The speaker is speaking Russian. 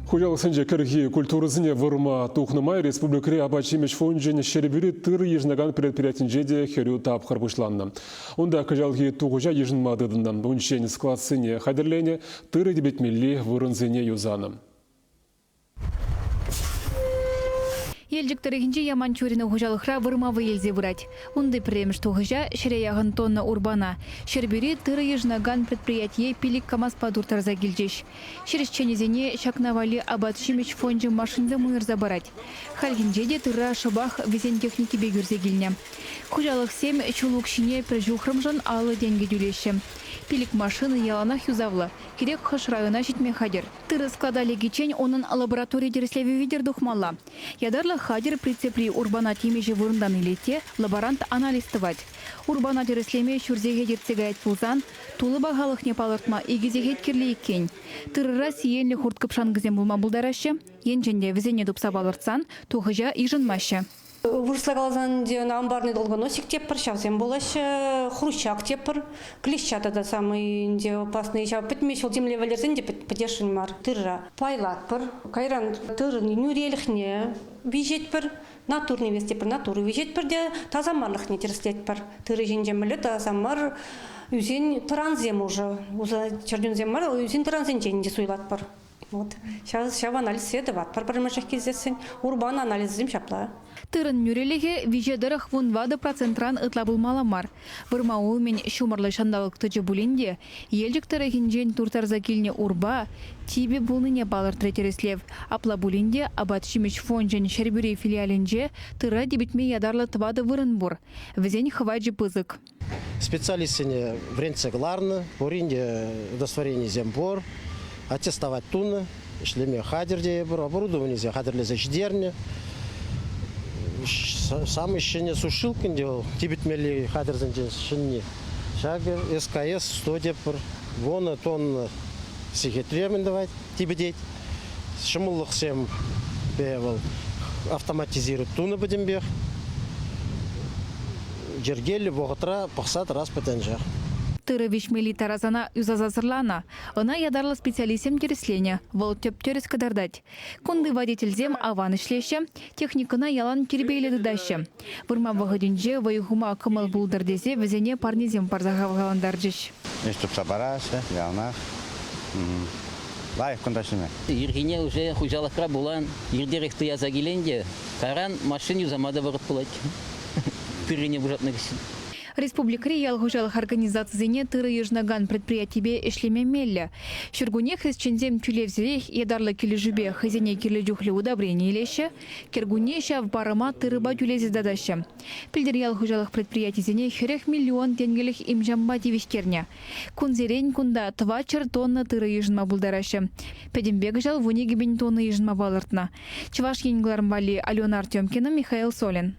Хуялысынче кіргі культурызыне вырма тухнымай республикари абачимеш фонжен шеребюри тыр ежнаган предприятинже де херю тап харбышланны. Онда кажалги туғыжа ежнмадыдындан уншен складсыне хадерлене тыр дебетмелли вырынзыне юзаны. Елжіктерігінже Яманчурина ғожалықра вырмавы елзе вырать. Унды премш туғыжа шіряяғын тонна урбана. Шербюри тыры ежнаган предприятие пилик КамАЗ падуртарза келжеш. Шерішченезене шакнавали абатшимеш фонжы машинзы мұйырза барать. Хальгинже де тырра шабах везен техники бегюрзе келне. Хужалық сем чулук шине прежухрымжын алы денге дюлеші. Пилик машины яланах юзавлы. Керек хыш района жетме хадер. Тыры складали гечень онын лаборатория дереслеви видер духмалла. Ядарлы хадер прицепли урбана темеже вырындан илете лаборант анализтывать. Урбана дереслеме шурзеге дерцегает пулзан, тулы бағалық не палыртма егезегет керлі еккен. Тырыра сиенлі хурткыпшан гізем булма булдарашы, енженде візене дупса балыртсан, туғыжа ижынмашы. Вырслагалазан ден амбарный долгоносик теппір, шавзем болашы, хрущак теппір, клещата да самый инде опасный, шав пітмешіл земле валерзен де пітешін мар. Тырра пайлатпір, кайран тыр нүреліхне вижетпір, натурный вестепір, натуры вижетпір де тазамарлық не терслетпір. Тыры женжемілі тазамар, үзен транзем уже, уза чердюнзем мар, үзен транзем женде суйлатпір. Вот. Сейчас анализ седыват. Парпармашах кездесін урбан анализім шапла. Тырын нүрелеге вижедырық вун 20% ытлабылмаламар. Вырмауы мен шумарлы шандалық түжі бұлінде, елжіктірі хинжен туртарза келіне урба, тибе бұлныне балыр третереслев. Апла бұлінде абат шимеш фонжен шербюрей филиалінже тыра дебетме ядарлы тывады вырын бұр. Візен хвайджи пызык. Специалистыне вренцегларны, уринде удостворение зембор, аттестовать туны, шлеме хадерде бір, оборудование хадерлезе ждерне. Сам еще не сушилкин делал, тибетмели хадерзен шинни. Шагер СКС 100 депр, вон тонна сихетремен давать, тибететь. Шимуллах всем бевал, автоматизирует туны будем бег. Джергели богатра пахсат раз потенжах. Тыры вишмели таразана юзазазырлана. Она ядарлы специалистем тереслене, вол тептерес кадардать. Кунды водительзем аван ишлеше, техникана ялан тербейледі дашы. Вырма вағыдынже вайхума кымыл булдардезе візене парнезем парзағавғаландаржыш. Естіп сабарасы, ялнақ. Лайық күндашыны. Ергене уже хужалықра болан, ердеректі яза келенде, каран машин юзамада варып болады. Тырыне бұжатны кісін. Республикари ялғужалық организацияне тыры ежнаган предприятие эшлеме мелле. Шергуне хресчензем тюлевзерех едарлы кележубе хазине кележухле удобрение леше, кергуне шав барыма тырыба тюлезе дадаща. Пильдер ялғужалық предприятияне херех миллион тенгелих имжамба девишкерня. Кунзерень кунда 2 тонна тыры ежнма булдарашы. Педембег жал вунеге бен тонны ежнма балыртна. Чеваш енгларм вали Алена Артемкина, Михаил Солин.